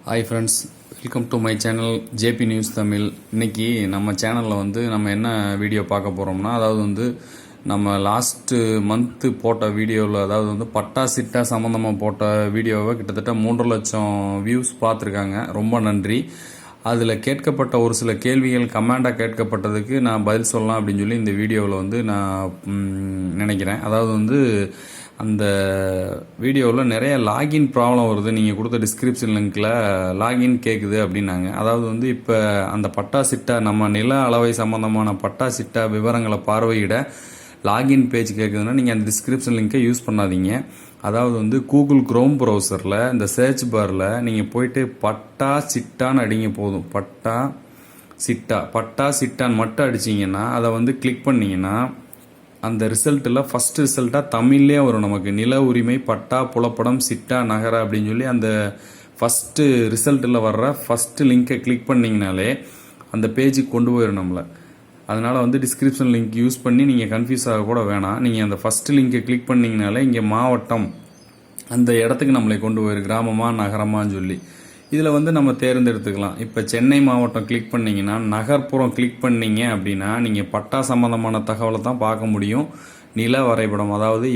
Hi friends, welcome to my channel JB news Tamil. இன்றைக்கி நம்ம சேனலில் நம்ம என்ன வீடியோ பார்க்க போகிறோம்னா, நம்ம லாஸ்ட்டு மந்த்து போட்ட வீடியோவில் பட்டா சிட்டா சம்மந்தமாக போட்ட வீடியோவை கிட்டத்தட்ட 3 லட்சம் வியூஸ் பார்த்துருக்காங்க. ரொம்ப நன்றி. அதில் கேட்கப்பட்ட ஒரு சில கேள்விகள் கமெண்டாக கேட்கப்பட்டதுக்கு நான் பதில் சொல்லலாம் அப்படின்னு சொல்லி இந்த வீடியோவில் நான் நினைக்கிறேன். அந்த வீடியோவில் நிறைய லாகின் ப்ராப்ளம் வருது, நீங்கள் கொடுத்த டிஸ்கிரிப்ஷன் லிங்க்கில் லாகின் கேட்குது அப்படின்னாங்க. இப்போ அந்த பட்டா சிட்டா நம்ம நில அளவை சம்மந்தமான பட்டா சிட்டா விவரங்களை பார்வையிட லாகின் பேஜ் கேட்குதுன்னா நீங்கள் அந்த டிஸ்கிரிப்ஷன் லிங்க்கை யூஸ் பண்ணாதீங்க. கூகுள் குரோம் ப்ரௌசரில் இந்த சர்ச் பாரில் நீங்கள் போயிட்டு பட்டா சிட்டான்னு அடிங்க போதும். பட்டா சிட்டான்னு மட்டும் அடிச்சிங்கன்னா அதை கிளிக் பண்ணிங்கன்னா அந்த ரிசல்ட்டில் ஃபஸ்ட் ரிசல்ட்டாக தமிழ்லேயே வரும். நமக்கு நில உரிமை பட்டா புலப்படம் சிட்டா நகர அப்படின்னு சொல்லி அந்த ஃபஸ்ட்டு ரிசல்ட்டில் வர்ற ஃபஸ்ட்டு லிங்க்கை கிளிக் பண்ணிங்கனாலே அந்த பேஜுக்கு கொண்டு போயிடும் நம்மளை. அதனால் டிஸ்கிரிப்ஷன் லிங்க் யூஸ் பண்ணி நீங்கள் கன்ஃபியூஸ் ஆக கூட வேணாம். நீங்கள் அந்த ஃபஸ்ட்டு லிங்கை கிளிக் பண்ணிங்கனாலே இங்கே மாவட்டம் அந்த இடத்துக்கு நம்மளை கொண்டு போயிடும், கிராமமா நகரமான்னு சொல்லி. இதில் நம்ம தேர்ந்தெடுத்துக்கலாம். இப்போ சென்னை மாவட்டம் கிளிக் பண்ணிங்கன்னா, நகர்ப்புறம் கிளிக் பண்ணிங்க அப்படின்னா நீங்கள் பட்டா சம்மந்தமான தகவலை தான் பார்க்க முடியும். நில வரைபடம்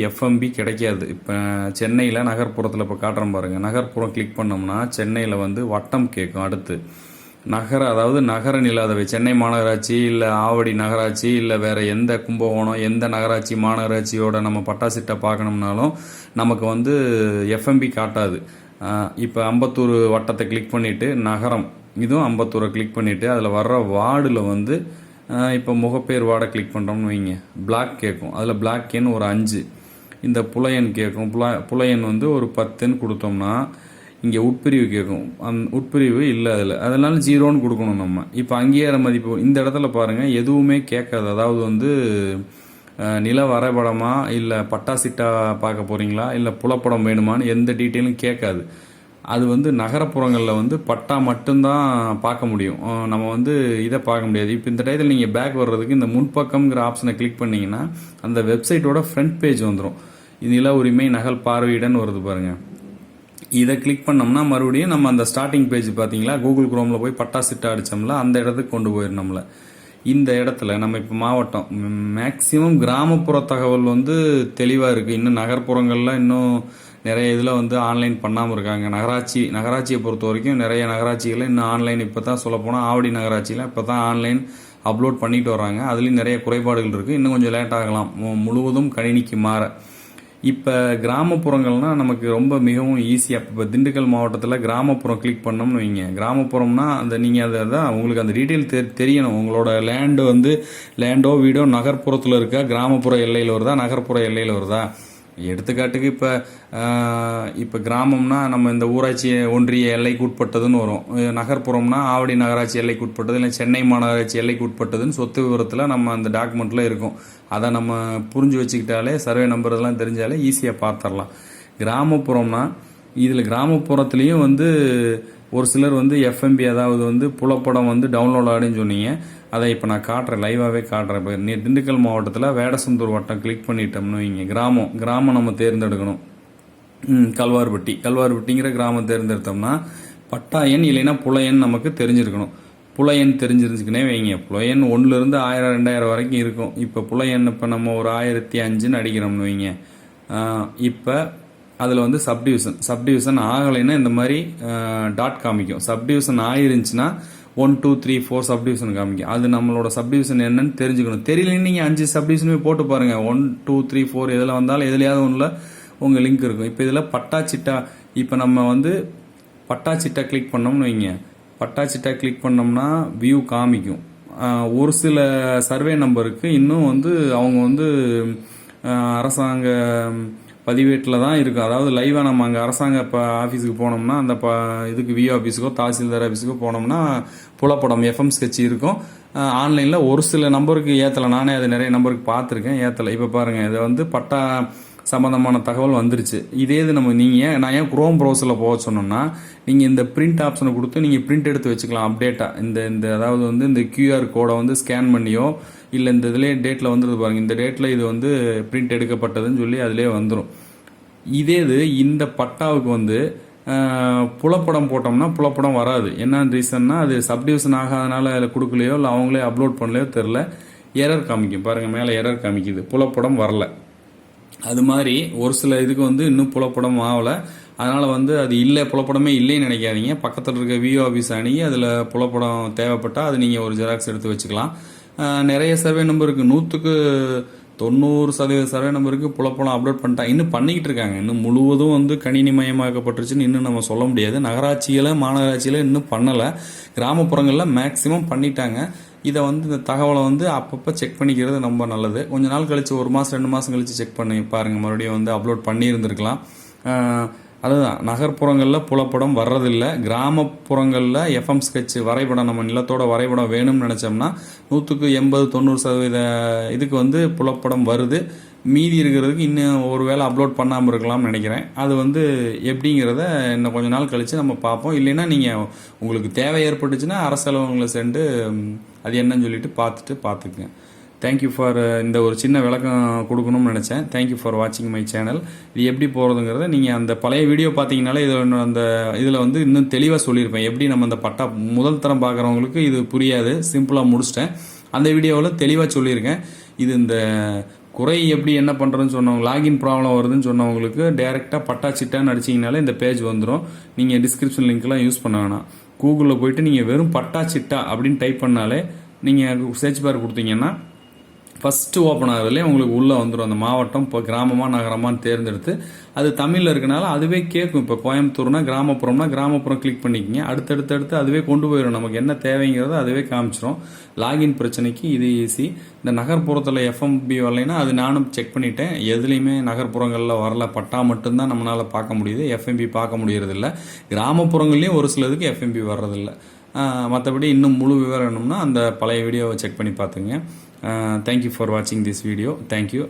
எஃப்எம்பி கிடைக்காது. இப்போ சென்னையில் நகர்ப்புறத்தில் இப்போ காட்டுறோம் பாருங்கள். நகர்ப்புறம் கிளிக் பண்ணோம்னா சென்னையில் வட்டம் கேட்கும். அடுத்து நகர நில அளவை சென்னை மாநகராட்சி இல்லை ஆவடி நகராட்சி இல்லை வேறு எந்த கும்பகோணம் எந்த நகராட்சி மாநகராட்சியோட நம்ம பட்டா சிட்டை பார்க்கணும்னாலும் நமக்கு எஃப்எம்பி காட்டாது. இப்போ அம்பத்தூர் வட்டத்தை கிளிக் பண்ணிவிட்டு நகரம் இதுவும் அம்பத்தூரை கிளிக் பண்ணிவிட்டு அதில் வர்ற வார்டில் இப்போ முகப்பேர் வார்டை கிளிக் பண்ணுறோம்னு வைங்க, பிளாக் கேட்கும். அதில் பிளாக் எண் ஒரு 5, இந்த புலையன் கேட்கும். புலையன் ஒரு 10ன்னு கொடுத்தோம்னா இங்கே உட்பிரிவு கேட்கும். உட்பிரிவு இல்லை அதனால 0ன்னு கொடுக்கணும் நம்ம. இப்போ அங்கீகார மதிப்பு இந்த இடத்துல பாருங்கள் எதுவுமே கேட்காது. நில வரைபடமா இல்லை பட்டா சிட்டா பார்க்க போகிறீங்களா இல்லை புலப்படம் வேணுமான்னு எந்த டீட்டெயிலும் கேட்காது. அது நகரப்புறங்களில் பட்டா மட்டும்தான் பார்க்க முடியும். நம்ம இதை பார்க்க முடியாது. இப்போ இந்த டயத்தில் நீங்கள் பேக் வர்றதுக்கு இந்த முன்பக்கம்ங்கிற ஆப்ஷனை கிளிக் பண்ணிங்கன்னா அந்த வெப்சைட்டோட ஃப்ரண்ட் பேஜ் வந்துடும். நில உரிமை நகல் பார்வையிடன்னு வருது பாருங்கள். இதை கிளிக் பண்ணோம்னா மறுபடியும் நம்ம அந்த ஸ்டார்டிங் பேஜ் பார்த்தீங்களா, கூகுள் குரோமில் போய் பட்டா சிட்டா அடித்தோம்ல அந்த இடத்துக்கு கொண்டு போயிடும் நம்மளை. இந்த இடத்துல நம்ம இப்போ மாவட்டம் மேக்சிமம் கிராமப்புற தகவல் தெளிவாக இருக்குது. இன்னும் நகர்ப்புறங்களில் இன்னும் நிறைய இதில் ஆன்லைன் பண்ணாமல் இருக்காங்க. நகராட்சியை பொறுத்த வரைக்கும் நிறைய நகராட்சிகளில் இன்னும் ஆன்லைன் இப்போ தான் சொல்லப்போனால் ஆவடி நகராட்சியில் இப்போ தான் ஆன்லைன் அப்லோட் பண்ணிட்டு வராங்க. அதுலேயும் நிறைய குறைபாடுகள் இருக்குது. இன்னும் கொஞ்சம் லேட் ஆகலாம் முழுவதும் கணினிக்கு மாற. இப்போ கிராமப்புறங்கள்னால் நமக்கு ரொம்ப மிகவும் ஈஸியாக இப்போ திண்டுக்கல் மாவட்டத்தில் கிராமப்புறம் கிளிக் பண்ணோம்னு வைங்க. கிராமப்புறம்னா நீங்கள் தான் உங்களுக்கு அந்த டீட்டெயில் தெரியணும். உங்களோட லேண்டோ வீடோ நகர்ப்புறத்தில் இருக்கா, கிராமப்புற எல்லையில் வருதா, நகர்ப்புற எல்லையில் வருதா. எடுத்துக்காட்டுக்கு இப்போ கிராமம்னா நம்ம இந்த ஊராட்சி ஒன்றிய எல்லைக்கு உட்பட்டதுன்னு வரும். நகர்ப்புறம்னா ஆவடி நகராட்சி எல்லைக்கு உட்பட்டது இல்லை சென்னை மாநகராட்சி எல்லைக்கு உட்பட்டதுன்னு சொத்து விவரத்தில் நம்ம அந்த டாக்குமெண்ட்டில் இருக்கும். அதை நம்ம புரிஞ்சு வச்சுக்கிட்டாலே சர்வே நம்பர் இதெல்லாம் தெரிஞ்சாலே ஈஸியாக பார்த்துடலாம். கிராமப்புறம்னா இதில் கிராமப்புறத்துலேயும் ஒரு சிலர் எஃப்எம்பி புலப்படம் டவுன்லோட் ஆடுன்னு சொன்னீங்க. அதை இப்போ நான் காட்டுறேன், லைவாகவே காட்டுறேன். இப்போ திண்டுக்கல் மாவட்டத்தில் வேடசந்தூர் வட்டம் கிளிக் பண்ணிட்டோம்னு வைங்க. கிராமம் நம்ம தேர்ந்தெடுக்கணும். கல்வார்பட்டிங்கிற கிராமம் தேர்ந்தெடுத்தோம்னா பட்டா எண் இல்லைன்னா புலையன் நமக்கு தெரிஞ்சிருக்கணும். புலையன் தெரிஞ்சிருந்துச்சுக்கினே வைங்க. புலையன் 1லேருந்து 1000 2000 வரைக்கும் இருக்கும். இப்போ புலையன் இப்போ நம்ம ஒரு 1005ன்னு அடிக்கிறோம்னு வைங்க. இப்போ அதில் சப்டிவிஷன் ஆகலைன்னா இந்த மாதிரி டாட் காமிக்கும். சப்டிவிஷன் ஆகிருந்துச்சுன்னா 1 2 3 4 சப்டிவிஷன் காமிக்கும். அது நம்மளோட சப்டிவிஷன் என்னன்னு தெரிஞ்சுக்கணும். தெரியலன்னு நீங்கள் 5 சப்டிவிஷனுமே போட்டு பாருங்கள். 1 2 3 4 எதில் வந்தாலும் எதுலையாவது ஒன்றில் உங்கள் லிங்க் இருக்கும். இப்போ இதில் பட்டா சிட்டா இப்போ நம்ம பட்டா சிட்டா கிளிக் பண்ணோம்னு வைங்க. பட்டா சிட்டா கிளிக் பண்ணோம்னா வியூ காமிக்கும். ஒரு சில சர்வே நம்பருக்கு இன்னும் அவங்க அரசாங்க பதிவேட்டில் தான் இருக்கும். லைவாக நம்ம அங்கே அரசாங்க ஆஃபீஸுக்கு போனோம்னா அந்த இதுக்கு விஓ ஆஃபீஸுக்கோ தாசில்தார் ஆஃபீஸுக்கோ போனோம்னா புலப்படம் எஃப்எம் ஸ்கெட்ச் இருக்கும். ஆன்லைனில் ஒரு சில நம்பருக்கு ஏற்றலை. நானே அது நிறைய நம்பருக்கு பார்த்துருக்கேன், ஏற்றலை. இப்போ பாருங்கள், இதை பட்டா சம்மந்தமான தகவல் வந்துருச்சு. நான் ஏன் குரோம் ப்ரௌசரில் போக சொன்னோம்னா நீங்கள் இந்த பிரிண்ட் ஆப்ஷனை கொடுத்து நீங்கள் பிரிண்ட் எடுத்து வச்சுக்கலாம் அப்டேட்டாக. இந்த கியூஆர் கோடை ஸ்கேன் பண்ணியோ இல்லை இந்த இதிலே டேட்டில் வந்துடுது பாருங்கள். இந்த டேட்டில் இது பிரிண்ட் எடுக்கப்பட்டதுன்னு சொல்லி அதிலே வந்துடும். இந்த பட்டாவுக்கு புலப்படம் போட்டோம்னா புலப்படம் வராது. என்ன ரீசன்னா அது சப்டிவிஷன் ஆகாதனால அதில் கொடுக்கலையோ இல்லை அவங்களே அப்லோட் பண்ணலையோ தெரில, எரர் காமிக்கும். பாருங்கள் மேலே எரர் காமிக்குது, புலப்படம் வரல. அது மாதிரி ஒரு சில இதுக்கு வந்து இன்னும் புலப்படம் ஆகலை. அதனால் அது இல்லை, புலப்படமே இல்லைன்னு நினைக்காதீங்க. பக்கத்தில் இருக்க விஓ ஆஃபீஸ் அணுகி அதில் புலப்படம் தேவைப்பட்டால் அது நீங்கள் ஒரு ஜெராக்ஸ் எடுத்து வச்சுக்கலாம். நிறைய சர்வே நம்பருக்கு 100க்கு 90% சர்வே நம்பருக்கு புலப்படம் அப்லோட் பண்ணிட்டாங்க. இன்னும் பண்ணிக்கிட்டு இருக்காங்க. இன்னும் முழுவதும் கணினி மயமாக்கப்பட்டுருச்சுன்னு இன்னும் நம்ம சொல்ல முடியாது. நகராட்சியில் மாநகராட்சியில் இன்னும் பண்ணலை. கிராமப்புறங்களில் மேக்சிமம் பண்ணிட்டாங்க. இதை இந்த தகவலை அப்பப்போ செக் பண்ணிக்கிறது ரொம்ப நல்லது. கொஞ்ச நாள் கழித்து 1 மாதம் 2 மாதம் கழித்து செக் பண்ணி பாருங்கள், மறுபடியும் அப்லோட் பண்ணியிருந்துருக்கலாம். அதுதான் நகர்ப்புறங்களில் புலப்படம் வர்றதில்லை. கிராமப்புறங்களில் எஃப்எம் ஸ்கெட்ச் வரைபடம், நம்ம நிலத்தோட வரைபடம் வேணும்னு நினச்சோம்னா 100க்கு 80-90% இதுக்கு புலப்படம் வருது. மீதி இருக்கிறதுக்கு இன்னும் ஒரு வேளை அப்லோட் பண்ணாமல் இருக்கலாம்னு நினைக்கிறேன். அது எப்படிங்கிறத இன்னும் கொஞ்ச நாள் கழித்து நம்ம பார்ப்போம். இல்லைன்னா நீங்கள் உங்களுக்கு தேவை ஏற்பட்டுச்சுன்னா அரசு அலுவலகங்களை சென்று அது என்னன்னு சொல்லிட்டு பார்த்துக்குங்க. தேங்க்யூ ஃபார் இந்த ஒரு சின்ன விளக்கம் கொடுக்கணும்னு நினச்சேன். தேங்க்யூ ஃபார் வாட்சிங் மை சேனல். இது எப்படி போகிறதுங்கிறத நீங்கள் அந்த பழைய வீடியோ பார்த்தீங்கனாலே இதில் இன்னும் தெளிவாக சொல்லியிருப்பேன். எப்படி நம்ம அந்த பட்டா முதல் தரம் பார்க்குறவங்களுக்கு இது புரியாது, சிம்பிளாக முடிச்சிட்டேன். அந்த வீடியோவில் தெளிவாக சொல்லியிருக்கேன். இது இந்த குறை எப்படி என்ன பண்ணுறதுன்னு சொன்னவங்க, லாகின் ப்ராப்ளம் வருதுன்னு சொன்னவங்களுக்கு டைரெக்டாக பட்டா சிட்டான்னு அடிச்சிங்கனாலே இந்த பேஜ் வந்துடும். நீங்கள் டிஸ்கிரிப்ஷன் லிங்க்லாம் யூஸ் பண்ண வேணாம். கூகுளில் போயிட்டு நீங்கள் வெறும் பட்டா சிட்டா அப்படின்னு டைப் பண்ணாலே நீங்கள் சர்ச் பார் கொடுத்தீங்கன்னா ஃபஸ்ட்டு ஓப்பன் ஆகிறதுலேயே உங்களுக்கு உள்ளே வந்துடும். அந்த மாவட்டம் இப்போ கிராமமாக நகரமானு தேர்ந்தெடுத்து அது தமிழில் இருக்கனால அதுவே கேட்கும். இப்போ கோயம்புத்தூர்னா கிராமப்புறம்னா கிராமப்புறம் கிளிக் பண்ணிக்கிங்க. அடுத்தடுத்து அதுவே கொண்டு போயிடும். நமக்கு என்ன தேவைங்கிறத அதுவே காமிச்சிடும். லாகின் பிரச்சனைக்கு இது ஈஸி. இந்த நகர்ப்புறத்தில் எஃப்எம்பி வரலைன்னா அது நானும் செக் பண்ணிட்டேன். எதுலேயுமே நகர்ப்புறங்களில் வரல. பட்டா மட்டும்தான் நம்மளால் பார்க்க முடியுது, எஃப்எம்பி பார்க்க முடியறதில்ல. கிராமப்புறங்கள்லேயும் ஒரு சிலதுக்கு எஃப்எம்பி வர்றதில்லை. மற்றபடி இன்னும் முழு விவரம் வேணும்னா அந்த பழைய வீடியோவை செக் பண்ணி பார்த்துங்க. Thank you for watching this video. Thank you.